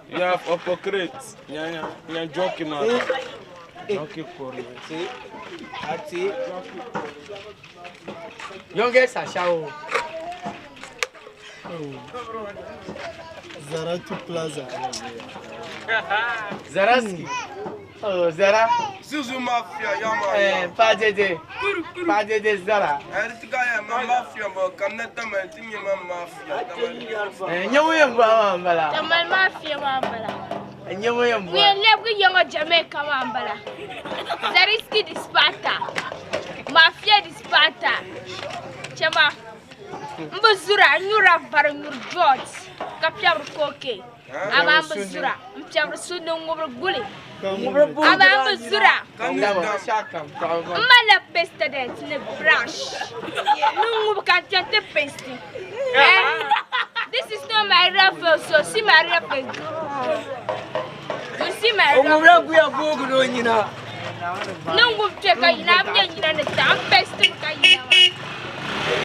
You have hypocrites. You're joking, man. Joking for me. See? That's it. Youngest Ashawo. Zaratu Plaza. Zaraski. Oh, Zara. Suzu Mafia, Yama. Padede Zara. Ertigaya, Mafia, Kanata, Mafia. And you will Mambala. The mafia Mambala. And you will We are never young Jamaica Mambala. Zariski di Sparta. Mafia di Sparta. Chama. Mbuzura, Nura Baranur George. Capture Koke. Abambuzura. Mchabra Sudung Bully. Abambuzura. Mala pesta dance in the brush. No can't get the pasting. This is not my raffle, so see my raffle. You see my raffle. No, we'll check out in Abia,